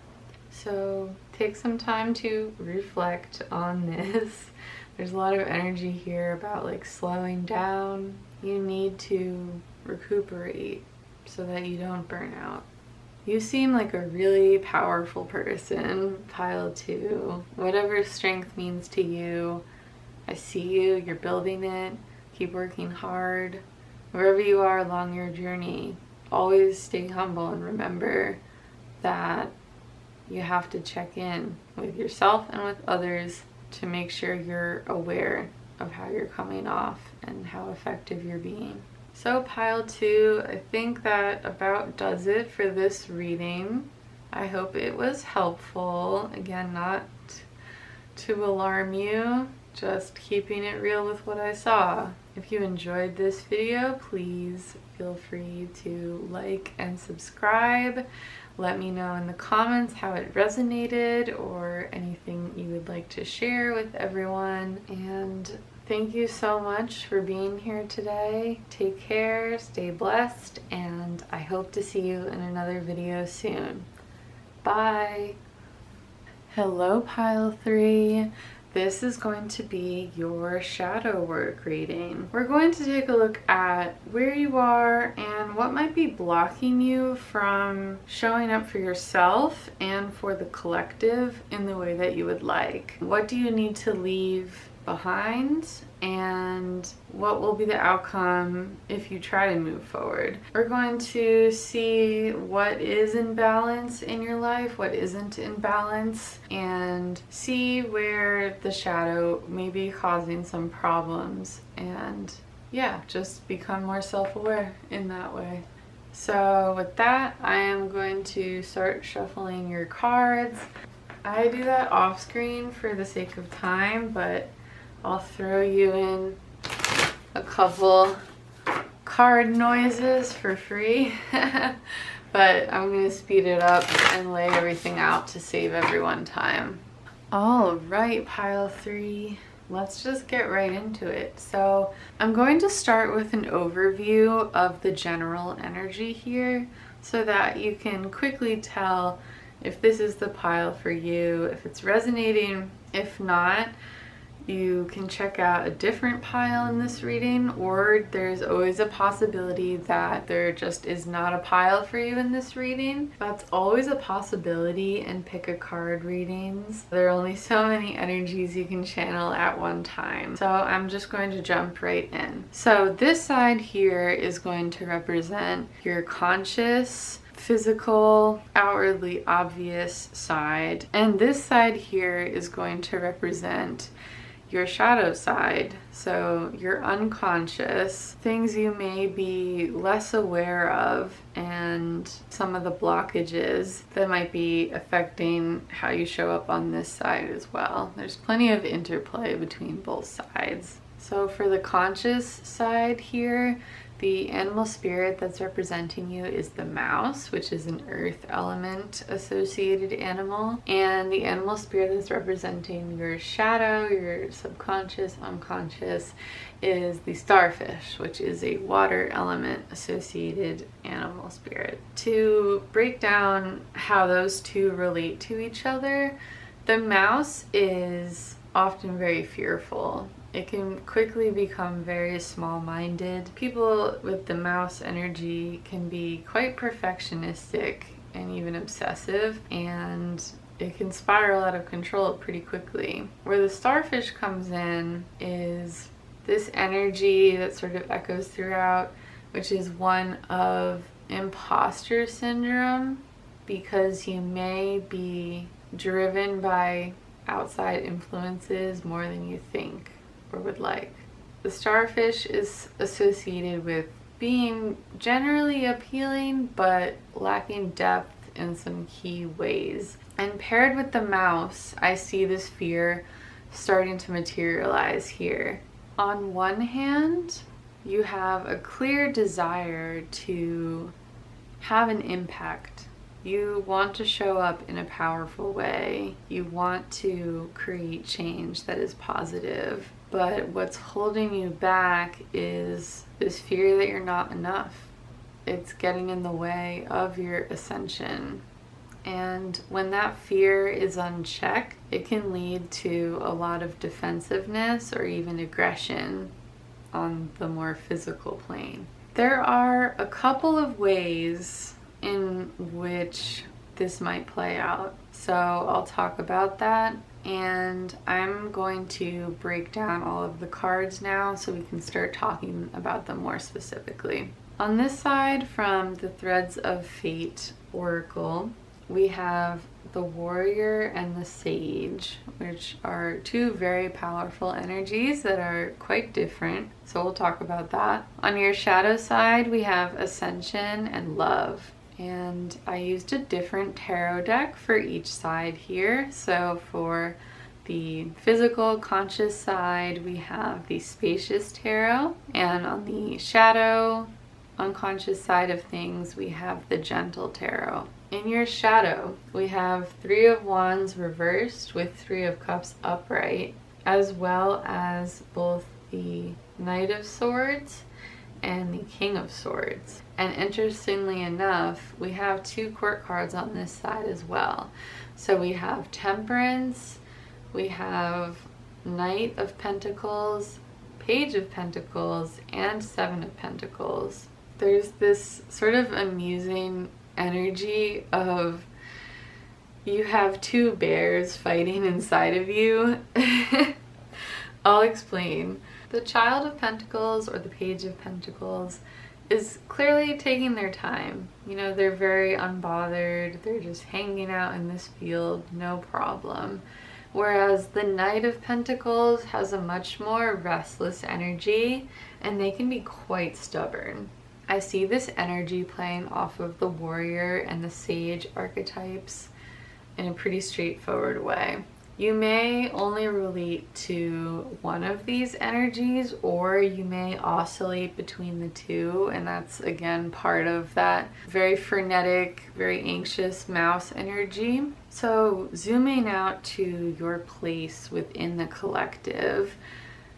So take some time to reflect on this. There's a lot of energy here about slowing down. You need to recuperate so that you don't burn out. You seem like a really powerful person, pile 2. Whatever strength means to you, I see you, you're building it. Keep working hard. Wherever you are along your journey, always stay humble and remember that you have to check in with yourself and with others to make sure you're aware of how you're coming off and how effective you're being. So pile 2, I think that about does it for this reading. I hope it was helpful. Again, not to alarm you, just keeping it real with what I saw. If you enjoyed this video, please feel free to like and subscribe. Let me know in the comments how it resonated or anything you would like to share with everyone. And thank you so much for being here today. Take care, stay blessed, and I hope to see you in another video soon. Bye! Hello, pile 3. This is going to be your shadow work reading. We're going to take a look at where you are and what might be blocking you from showing up for yourself and for the collective in the way that you would like. What do you need to leave behind, and what will be the outcome if you try to move forward? We're going to see what is in balance in your life, what isn't in balance, and see where the shadow may be causing some problems, and yeah, just become more self-aware in that way. So with that, I am going to start shuffling your cards. I do that off screen for the sake of time, but I'll throw you in a couple card noises for free, but I'm going to speed it up and lay everything out to save everyone time. All right, pile 3, let's just get right into it. So I'm going to start with an overview of the general energy here so that you can quickly tell if this is the pile for you, if it's resonating. If not, you can check out a different pile in this reading, or there's always a possibility that there just is not a pile for you in this reading. That's always a possibility in pick a card readings. There are only so many energies you can channel at one time. So I'm just going to jump right in. So this side here is going to represent your conscious, physical, outwardly obvious side. And this side here is going to represent your shadow side, so your unconscious, things you may be less aware of, and some of the blockages that might be affecting how you show up on this side as well. There's plenty of interplay between both sides. So for the conscious side here, the animal spirit that's representing you is the mouse, which is an earth element associated animal. And the animal spirit that's representing your shadow, your subconscious, unconscious, is the starfish, which is a water element associated animal spirit. To break down how those two relate to each other, the mouse is often very fearful. It can quickly become very small-minded. People with the mouse energy can be quite perfectionistic and even obsessive, and it can spiral out of control pretty quickly. Where the starfish comes in is this energy that sort of echoes throughout, which is one of imposter syndrome, because you may be driven by outside influences more than you think or would like. The starfish is associated with being generally appealing but lacking depth in some key ways. And paired with the mouse, I see this fear starting to materialize here. On one hand, you have a clear desire to have an impact. You want to show up in a powerful way. You want to create change that is positive. But what's holding you back is this fear that you're not enough. It's getting in the way of your ascension. And when that fear is unchecked, it can lead to a lot of defensiveness or even aggression on the more physical plane. There are a couple of ways in which this might play out. So I'll talk about that. And I'm going to break down all of the cards now so we can start talking about them more specifically. On this side, from the Threads of Fate Oracle, we have the Warrior and the Sage, which are two very powerful energies that are quite different. So we'll talk about that. On your shadow side, we have Ascension and Love. And I used a different tarot deck for each side here. So for the physical conscious side, we have the Spacious Tarot. And on the shadow unconscious side of things, we have the Gentle Tarot. In your shadow, we have Three of Wands reversed with Three of Cups upright, as well as both the Knight of Swords and the King of Swords. And interestingly enough, we have 2 court cards on this side as well. So we have Temperance, we have Knight of Pentacles, Page of Pentacles, and 7 of Pentacles. There's this sort of amusing energy of you have 2 bears fighting inside of you. I'll explain. The Child of Pentacles, or the Page of Pentacles, is clearly taking their time. You know, they're very unbothered. They're just hanging out in this field, no problem. Whereas the Knight of Pentacles has a much more restless energy, and they can be quite stubborn. I see this energy playing off of the warrior and the sage archetypes in a pretty straightforward way. You may only relate to one of these energies, or you may oscillate between the 2, and that's again part of that very frenetic, very anxious mouse energy. So zooming out to your place within the collective,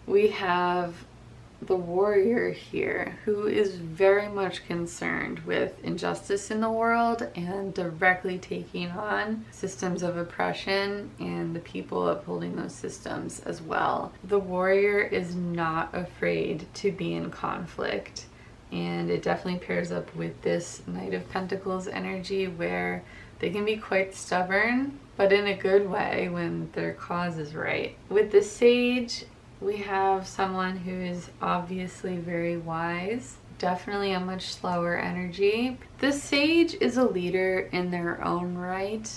we have the warrior here, who is very much concerned with injustice in the world and directly taking on systems of oppression and the people upholding those systems as well. The warrior is not afraid to be in conflict, and it definitely pairs up with this Knight of Pentacles energy, where they can be quite stubborn, but in a good way when their cause is right. With the sage, we have someone who is obviously very wise, definitely a much slower energy. The sage is a leader in their own right,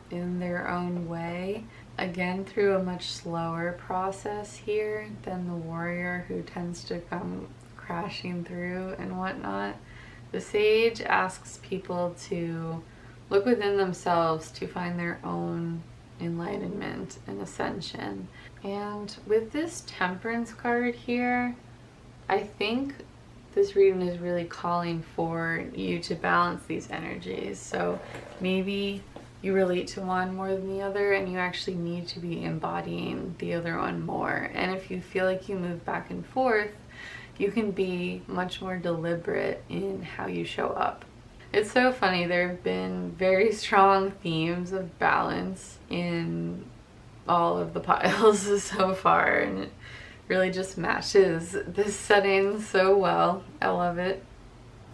in their own way, again through a much slower process here than the warrior, who tends to come crashing through and whatnot. The sage asks people to look within themselves to find their own enlightenment and ascension. And with this Temperance card here, I think this reading is really calling for you to balance these energies. So maybe you relate to one more than the other, and you actually need to be embodying the other one more. And if you feel like you move back and forth, you can be much more deliberate in how you show up. It's so funny, there have been very strong themes of balance in all of the piles so far, and it really just matches this setting so well. I love it.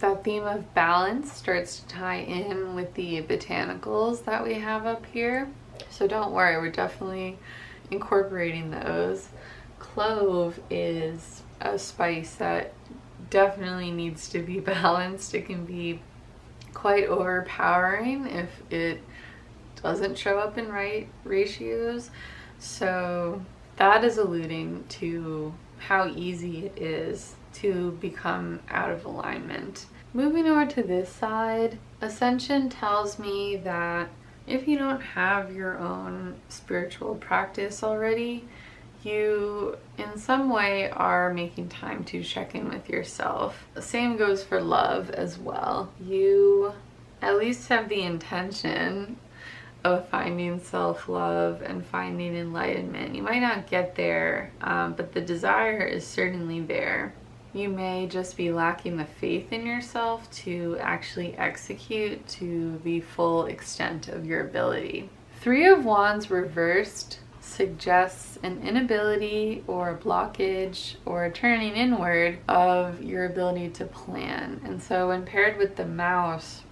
That theme of balance starts to tie in with the botanicals that we have up here. So don't worry, we're definitely incorporating those. Clove is a spice that definitely needs to be balanced. It can be quite overpowering if it doesn't show up in right ratios. So that is alluding to how easy it is to become out of alignment. Moving over to this side, Ascension tells me that if you don't have your own spiritual practice already, you in some way are making time to check in with yourself. The same goes for love as well. You at least have the intention of finding self-love and finding enlightenment. You might not get there, but the desire is certainly there. You may just be lacking the faith in yourself to actually execute to the full extent of your ability. 3 of Wands reversed suggests an inability or a blockage or a turning inward of your ability to plan. And so when paired with the mouse,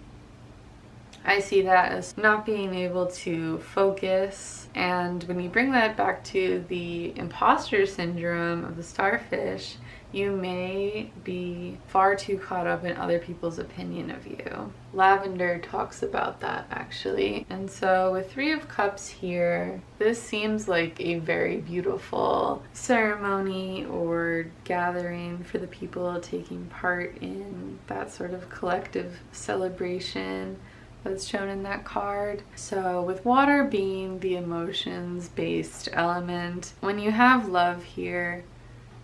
I see that as not being able to focus. And when you bring that back to the imposter syndrome of the starfish, you may be far too caught up in other people's opinion of you. Lavender talks about that actually. And so with 3 of Cups here, this seems like a very beautiful ceremony or gathering for the people taking part in that sort of collective celebration that's shown in that card. So with water being the emotions based element, when you have love here,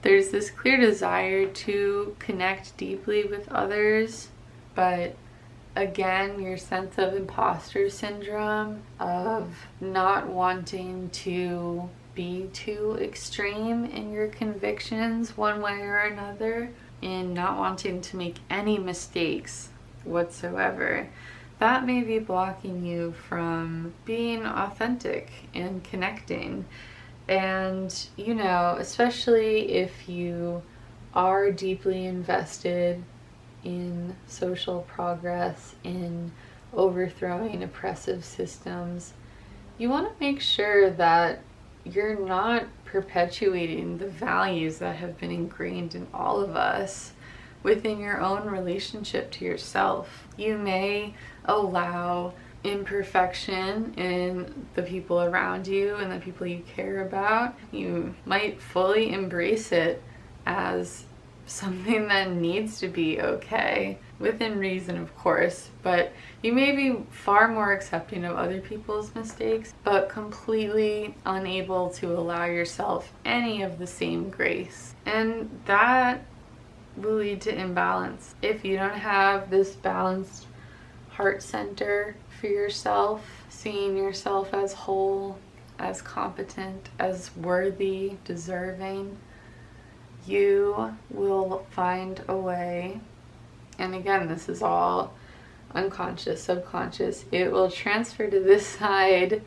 there's this clear desire to connect deeply with others, but again, your sense of imposter syndrome, of not wanting to be too extreme in your convictions one way or another, in not wanting to make any mistakes whatsoever, that may be blocking you from being authentic and connecting. And, you know, especially if you are deeply invested in social progress, in overthrowing oppressive systems, you want to make sure that you're not perpetuating the values that have been ingrained in all of us within your own relationship to yourself. You may allow imperfection in the people around you and the people you care about. You might fully embrace it as something that needs to be okay, within reason, of course, but you may be far more accepting of other people's mistakes, but completely unable to allow yourself any of the same grace. And that will lead to imbalance. If you don't have this balanced heart center for yourself, seeing yourself as whole, as competent, as worthy, deserving, you will find a way, and again, this is all unconscious, subconscious, it will transfer to this side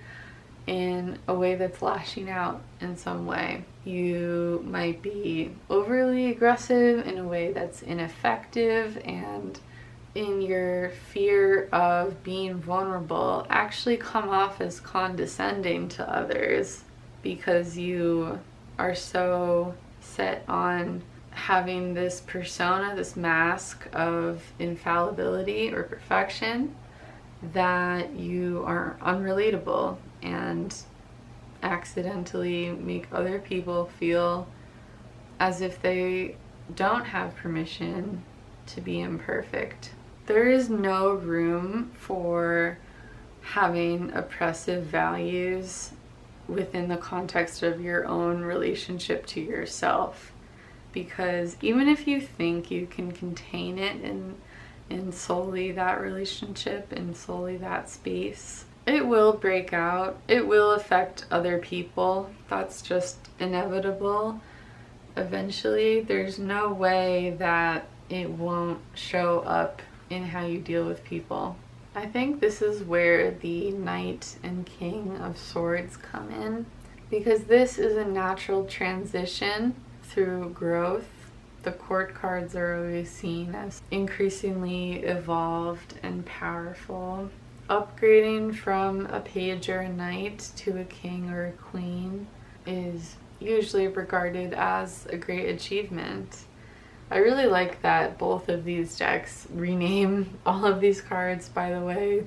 in a way that's lashing out in some way. You might be overly aggressive in a way that's ineffective, and in your fear of being vulnerable, actually come off as condescending to others because you are so set on having this persona, this mask of infallibility or perfection, that you are unrelatable and accidentally make other people feel as if they don't have permission to be imperfect. There is no room for having oppressive values within the context of your own relationship to yourself, because even if you think you can contain it in solely that relationship and solely that space, it will break out. It will affect other people. That's just inevitable. Eventually, there's no way that it won't show up in how you deal with people. I think this is where the Knight and King of Swords come in, because this is a natural transition through growth. The court cards are always seen as increasingly evolved and powerful. Upgrading from a page or a knight to a king or a queen is usually regarded as a great achievement. I really like that both of these decks rename all of these cards, by the way.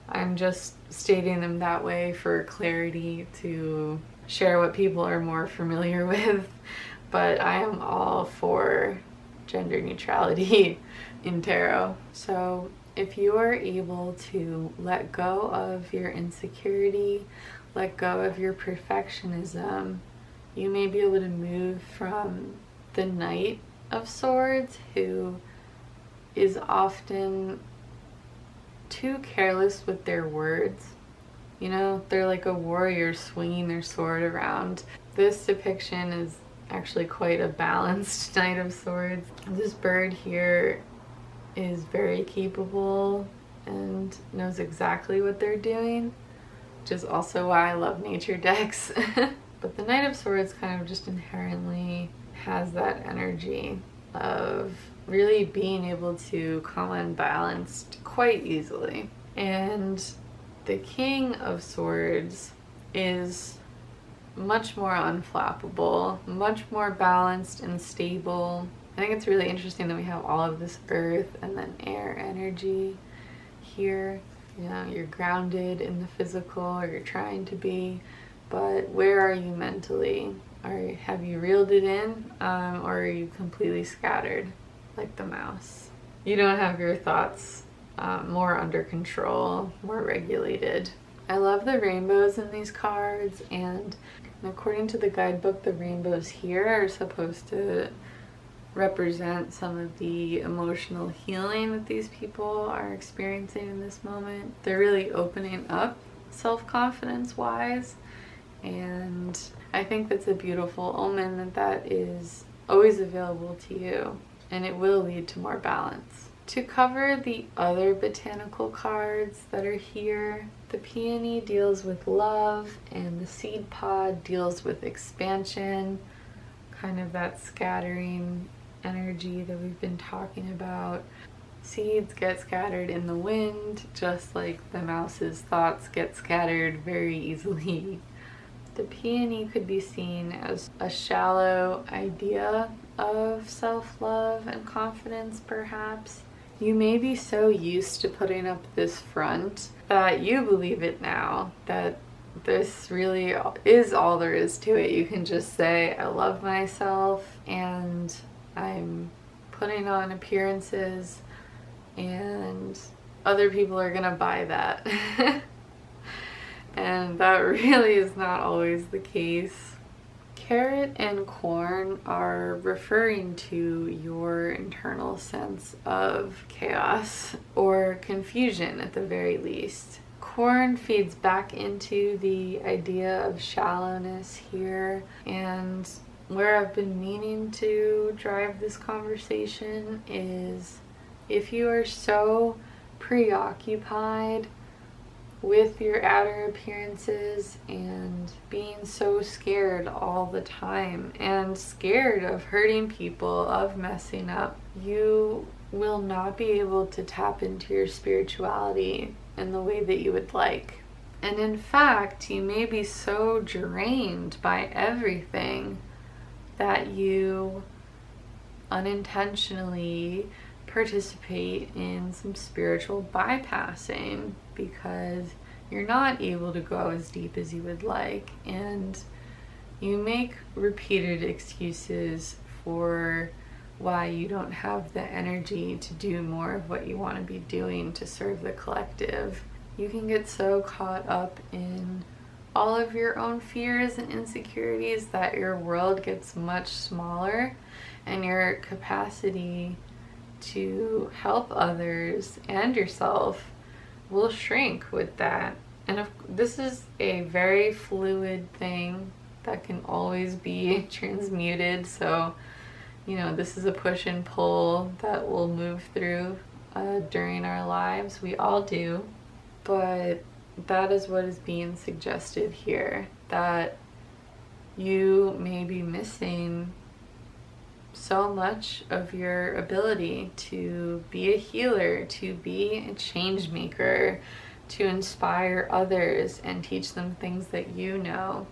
I'm just stating them that way for clarity, to share what people are more familiar with, but I am all for gender neutrality in tarot. So if you are able to let go of your insecurity, let go of your perfectionism, you may be able to move from the Knight of Swords, who is often too careless with their words. You know, they're like a warrior swinging their sword around. This depiction is actually quite a balanced Knight of Swords. This bird here is very capable and knows exactly what they're doing, which is also why I love nature decks. But the Knight of Swords kind of just inherently has that energy of really being able to come unbalanced quite easily. And the King of Swords is much more unflappable, much more balanced and stable. I think it's really interesting that we have all of this earth and then air energy here. You know, you're grounded in the physical, or you're trying to be, but where are you mentally? Have you reeled it in, or are you completely scattered like the mouse? You don't have your thoughts more under control, more regulated. I love the rainbows in these cards, and according to the guidebook, the rainbows here are supposed to represent some of the emotional healing that these people are experiencing in this moment. They're really opening up self-confidence wise, and I think that's a beautiful omen that is always available to you. and it will lead to more balance. To cover the other botanical cards that are here, the peony deals with love, and the seed pod deals with expansion, kind of that scattering energy that we've been talking about. Seeds get scattered in the wind, just like the mouse's thoughts get scattered very easily. The peony could be seen as a shallow idea of self-love and confidence, perhaps. You may be so used to putting up this front that you believe it now, that this really is all there is to it. You can just say, I love myself and I'm putting on appearances and other people are gonna buy that. And that really is not always the case. Carrot and corn are referring to your internal sense of chaos or confusion at the very least. Corn feeds back into the idea of shallowness here, and where I've been meaning to drive this conversation is if you are so preoccupied with your outer appearances and being so scared all the time and scared of hurting people, of messing up, you will not be able to tap into your spirituality in the way that you would like. And in fact, you may be so drained by everything that you unintentionally participate in some spiritual bypassing because you're not able to go as deep as you would like, and you make repeated excuses for why you don't have the energy to do more of what you want to be doing to serve the collective. You can get so caught up in all of your own fears and insecurities that your world gets much smaller, and your capacity to help others and yourself will shrink with that. And this is a very fluid thing that can always be transmuted, so this is a push and pull that we'll move through during our lives. We all do, but that is what is being suggested here, that you may be missing so much of your ability to be a healer, to be a change maker, to inspire others and teach them things that you know.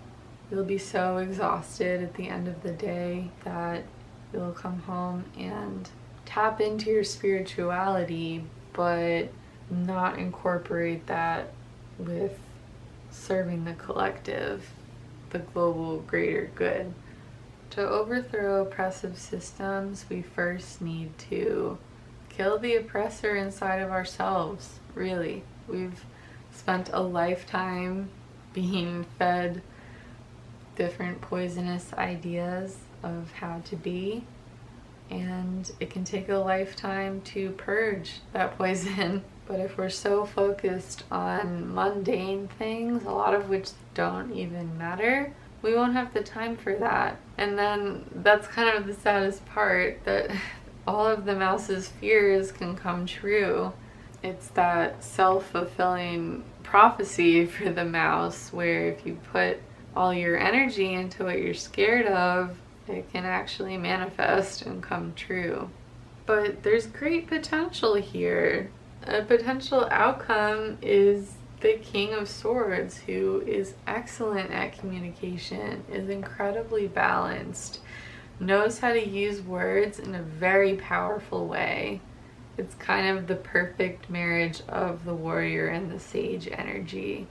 You'll be so exhausted at the end of the day that you'll come home and tap into your spirituality, but not incorporate that with serving the collective, the global greater good. To overthrow oppressive systems, we first need to kill the oppressor inside of ourselves, really. We've spent a lifetime being fed different poisonous ideas of how to be, and it can take a lifetime to purge that poison. But if we're so focused on mundane things, a lot of which don't even matter, we won't have the time for that. And then that's kind of the saddest part, that all of the mouse's fears can come true. It's that self-fulfilling prophecy for the mouse, where if you put all your energy into what you're scared of, it can actually manifest and come true. But there's great potential here. A potential outcome is the King of Swords, who is excellent at communication, is incredibly balanced, knows how to use words in a very powerful way. It's kind of the perfect marriage of the warrior and the sage energy,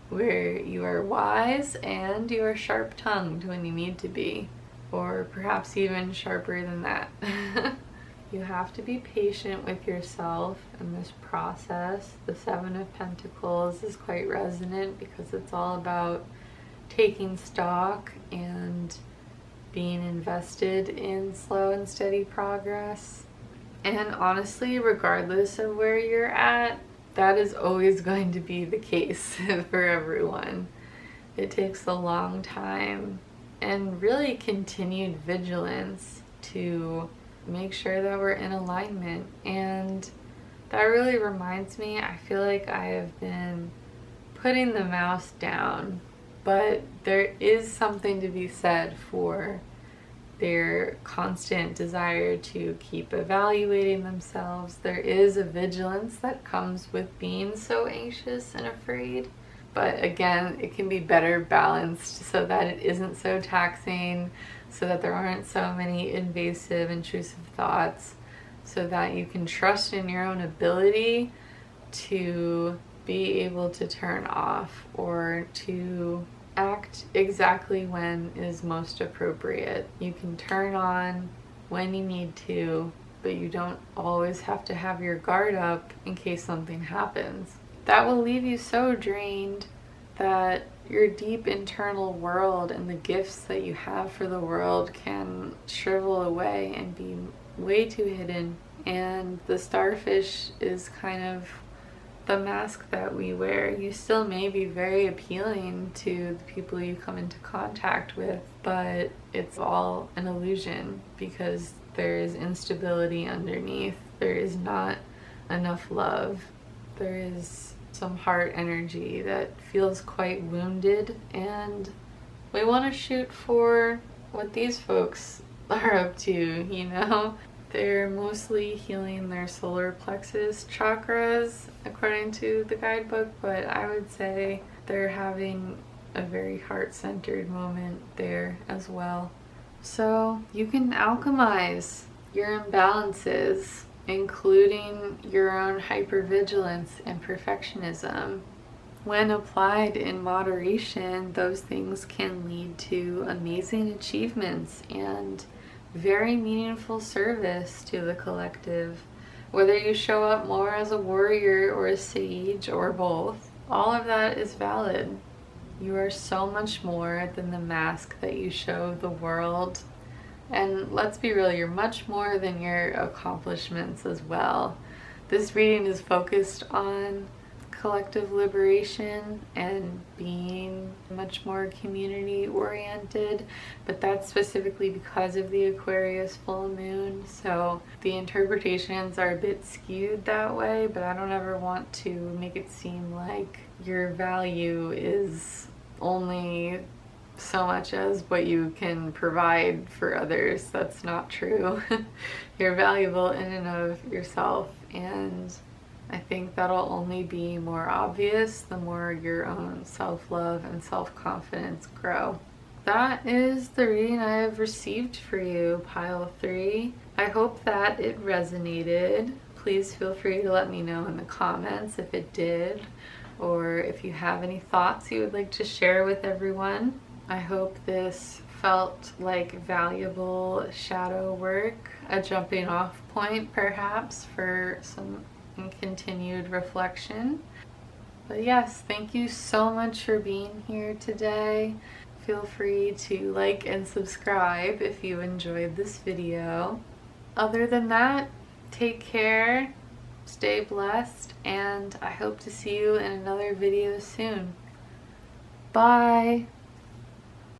where you are wise and you are sharp-tongued when you need to be, or perhaps even sharper than that. You have to be patient with yourself in this process. The Seven of Pentacles is quite resonant because it's all about taking stock and being invested in slow and steady progress. And honestly, regardless of where you're at, that is always going to be the case for everyone. It takes a long time and really continued vigilance to make sure that we're in alignment. And that really reminds me, I feel like I have been putting the mouse down, but there is something to be said for their constant desire to keep evaluating themselves. There is a vigilance that comes with being so anxious and afraid. But again, it can be better balanced so that it isn't so taxing, so that there aren't so many invasive, intrusive thoughts, so that you can trust in your own ability to be able to turn off or to act exactly when is most appropriate. You can turn on when you need to, but you don't always have to have your guard up in case something happens. That will leave you so drained that your deep internal world and the gifts that you have for the world can shrivel away and be way too hidden. And the starfish is kind of the mask that we wear. You still may be very appealing to the people you come into contact with, but it's all an illusion because there is instability underneath. There is not enough love. There is some heart energy that feels quite wounded, and we want to shoot for what these folks are up to, you know? They're mostly healing their solar plexus chakras, according to the guidebook, but I would say they're having a very heart-centered moment there as well. So you can alchemize your imbalances, including your own hypervigilance and perfectionism. When applied in moderation, those things can lead to amazing achievements and very meaningful service to the collective. Whether you show up more as a warrior or a sage or both, all of that is valid. You are so much more than the mask that you show the world. And let's be real, you're much more than your accomplishments as well. This reading is focused on collective liberation and being much more community oriented, but that's specifically because of the Aquarius full moon. So the interpretations are a bit skewed that way, but I don't ever want to make it seem like your value is only so much as what you can provide for others. That's not true. You're valuable in and of yourself, and I think that'll only be more obvious the more your own self-love and self-confidence grow. That is the reading I have received for you, Pile 3. I hope that it resonated. Please feel free to let me know in the comments if it did, or if you have any thoughts you would like to share with everyone. I hope this felt like valuable shadow work, a jumping off point perhaps for some continued reflection. But yes, thank you so much for being here today. Feel free to like and subscribe if you enjoyed this video. Other than that, take care, stay blessed, and I hope to see you in another video soon. Bye!